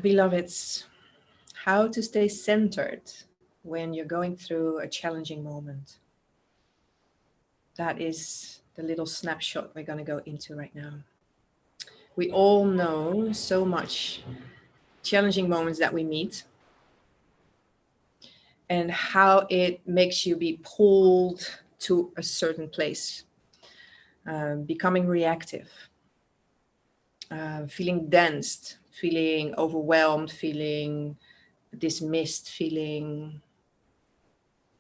beloveds, how to stay centered when you're going through a challenging moment. That is the little snapshot we're going to go into right now. We all know so much challenging moments that we meet and how it makes you be pulled to a certain place, becoming reactive, feeling dense, feeling overwhelmed, feeling dismissed, feeling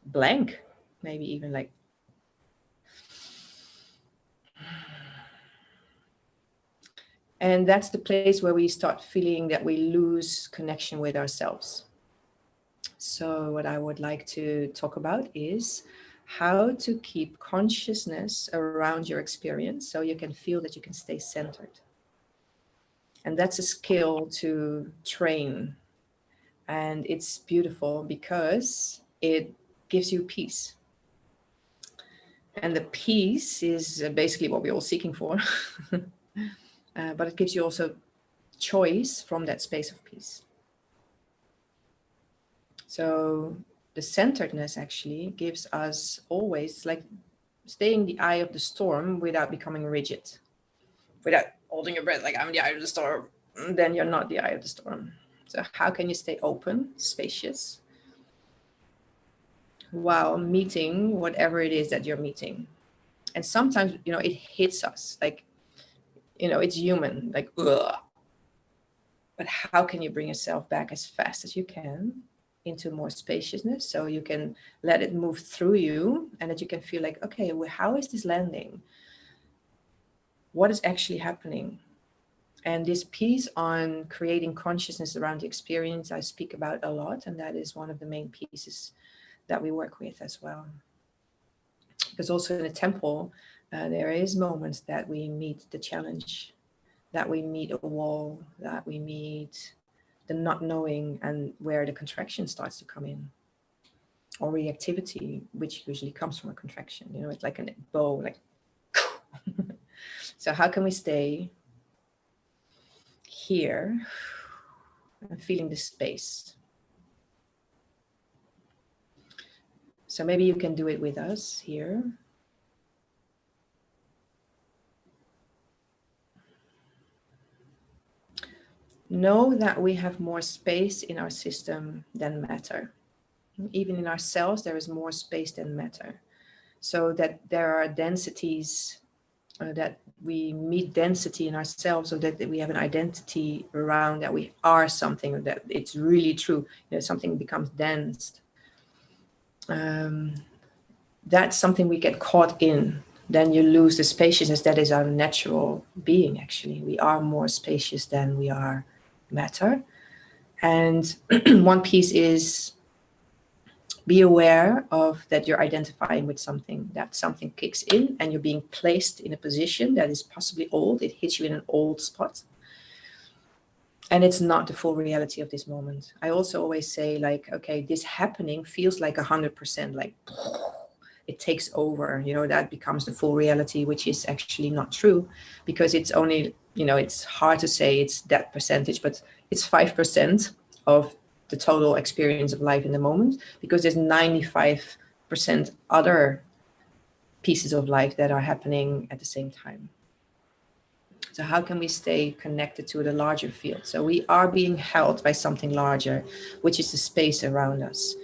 blank, maybe even like. And that's the place where we start feeling that we lose connection with ourselves. So what I would like to talk about is how to keep consciousness around your experience so you can feel that you can stay centered. And that's a skill to train. And it's beautiful because it gives you peace. And the peace is basically what we're all seeking for. But it gives you also choice from that space of peace. So the centeredness actually gives us always like staying in the eye of the storm without becoming rigid, without holding your breath like I'm the eye of the storm. Then you're not the eye of the storm. So how can you stay open, spacious, while meeting whatever it is that you're meeting? And sometimes, it hits us like, it's human, like, ugh. But how can you bring yourself back as fast as you can into more spaciousness so you can let it move through you and that you can feel like, okay, well, how is this landing? What is actually happening? And this piece on creating consciousness around the experience, I speak about a lot. And that is one of the main pieces that we work with as well. Because also in a temple, there is moments that we meet the challenge, that we meet a wall, that we meet the not knowing and where the contraction starts to come in. Or reactivity, which usually comes from a contraction. It's like a bow, like. So how can we stay here and feeling the space? So maybe you can do it with us here. Know that we have more space in our system than matter. Even in ourselves, there is more space than matter. So that there are densities, that we meet density in ourselves, so that we have an identity around that we are something, that it's really true. Something becomes dense. That's something we get caught in. Then you lose the spaciousness that is our natural being, actually. We are more spacious than we are matter. And one piece is be aware of that you're identifying with something, that something kicks in and you're being placed in a position that is possibly old. It hits you in an old spot. And it's not the full reality of this moment. I also always say, like, okay, this happening feels like 100%, like it takes over, that becomes the full reality, which is actually not true, because it's only, it's hard to say it's that percentage, but it's 5% of the total experience of life in the moment, because there's 95% other pieces of life that are happening at the same time. So how can we stay connected to the larger field? So we are being held by something larger, which is the space around us.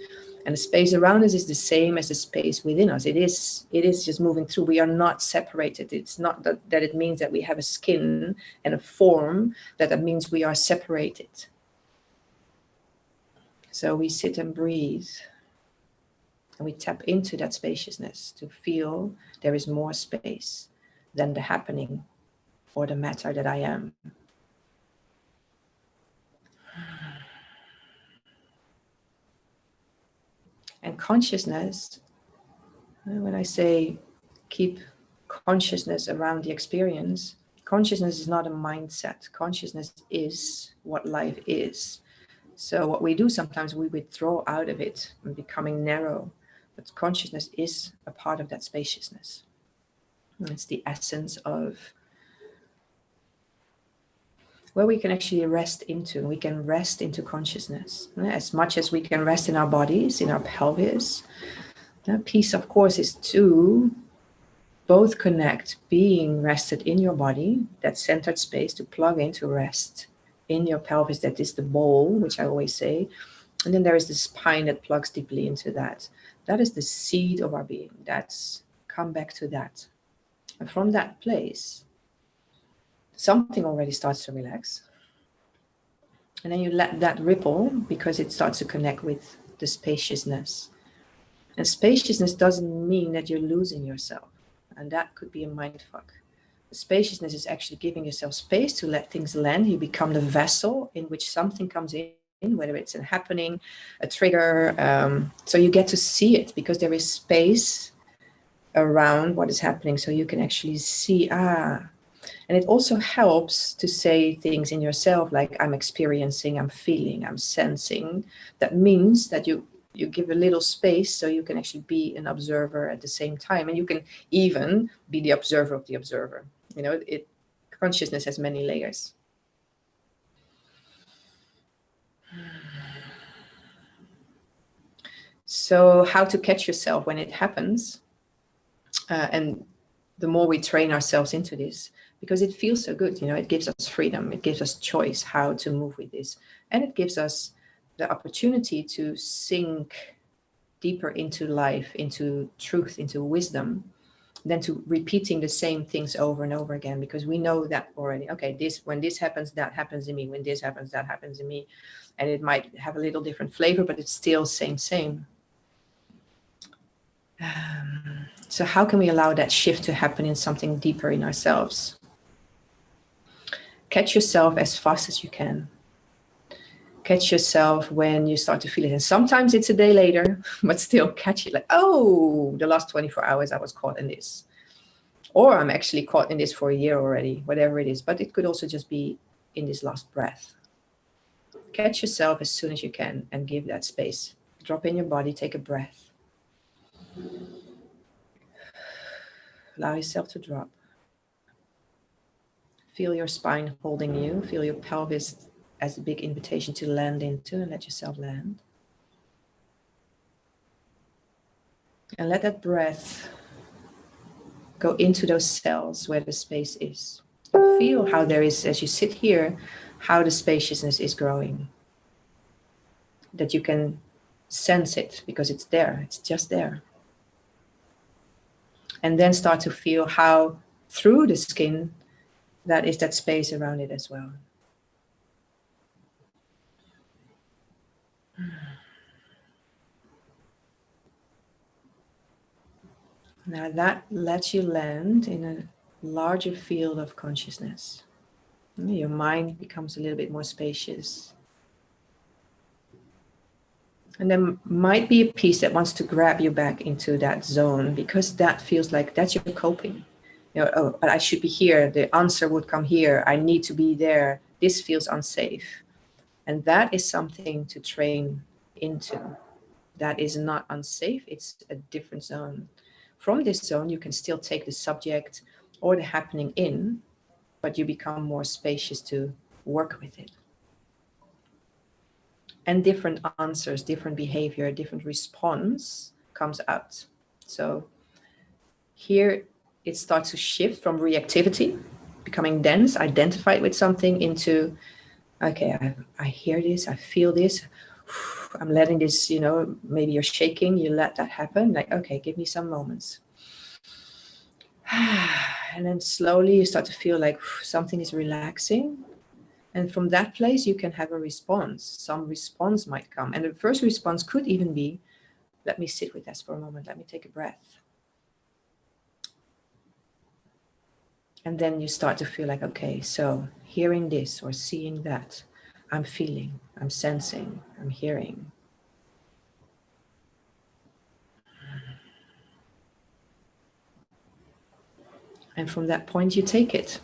And the space around us is the same as the space within us. It is just moving through. We are not separated. It's not that it means that we have a skin and a form, that means we are separated. So we sit and breathe. And we tap into that spaciousness to feel there is more space than the happening or the matter that I am. And consciousness, when I say keep consciousness around the experience, consciousness is not a mindset. Consciousness is what life is. So what we do sometimes, we withdraw out of it and becoming narrow. But consciousness is a part of that spaciousness. And it's the essence of where we can actually rest into. We can rest into consciousness as much as we can rest in our bodies, in our pelvis. That piece, of course, is to both connect being rested in your body, that centered space to plug into rest in your pelvis, that is the bowl, which I always say. And then there is the spine that plugs deeply into that. That is the seed of our being. That's come back to that. And from that place, something already starts to relax. And then you let that ripple because it starts to connect with the spaciousness. And spaciousness doesn't mean that you're losing yourself. And that could be a mindfuck. The spaciousness is actually giving yourself space to let things land. You become the vessel in which something comes in, whether it's a happening, a trigger. So you get to see it because there is space around what is happening. So you can actually see, and it also helps to say things in yourself like I'm experiencing, I'm feeling, I'm sensing. That means that you give a little space so you can actually be an observer at the same time. And you can even be the observer of the observer. Consciousness has many layers. So how to catch yourself when it happens. And the more we train ourselves into this, because it feels so good, it gives us freedom, it gives us choice how to move with this. And it gives us the opportunity to sink deeper into life, into truth, into wisdom, than to repeating the same things over and over again, because we know that already. Okay, when this happens, that happens in me. When this happens, that happens in me. And it might have a little different flavor, but it's still same. So how can we allow that shift to happen in something deeper in ourselves? Catch yourself as fast as you can. Catch yourself when you start to feel it. And sometimes it's a day later, but still catch it like, oh, the last 24 hours I was caught in this. Or I'm actually caught in this for a year already, whatever it is. But it could also just be in this last breath. Catch yourself as soon as you can and give that space. Drop in your body, take a breath. Allow yourself to drop. Feel your spine holding you. Feel your pelvis as a big invitation to land into, and let yourself land. And let that breath go into those cells where the space is. And feel how there is, as you sit here, how the spaciousness is growing. That you can sense it because it's there, it's just there. And then start to feel how through the skin, that is that space around it as well. Now that lets you land in a larger field of consciousness. Your mind becomes a little bit more spacious. And there might be a piece that wants to grab you back into that zone because that feels like that's your coping. Oh, but I should be here. The answer would come here. I need to be there. This feels unsafe. And that is something to train into. That is not unsafe. It's a different zone. From this zone, you can still take the subject or the happening in, but you become more spacious to work with it. And different answers, different behavior, different response comes out. So here it starts to shift from reactivity, becoming dense, identified with something, into, okay, I hear this, I feel this, I'm letting this, maybe you're shaking, you let that happen, like, okay, give me some moments. And then slowly you start to feel like something is relaxing. And from that place, you can have a response. Some response might come. And the first response could even be, let me sit with this for a moment. Let me take a breath. And then you start to feel like, okay, so hearing this or seeing that, I'm feeling, I'm sensing, I'm hearing. And from that point, you take it.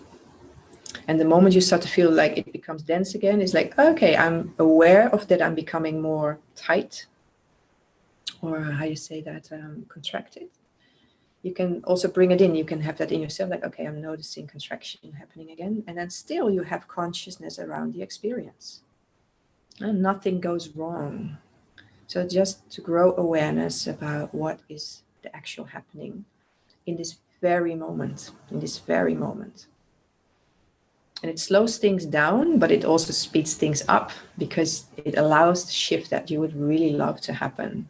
And the moment you start to feel like it becomes dense again, it's like, okay, I'm aware of that I'm becoming more tight. Or how you say that, contracted. you can also bring it in. You can have that in yourself, like, okay, I'm noticing contraction happening again. And then still you have consciousness around the experience. And nothing goes wrong. So just to grow awareness about what is the actual happening in this very moment, in this very moment. And it slows things down, but it also speeds things up because it allows the shift that you would really love to happen.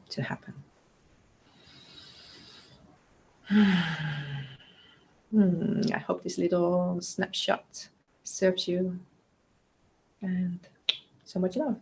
I hope this little snapshot serves you, and so much love.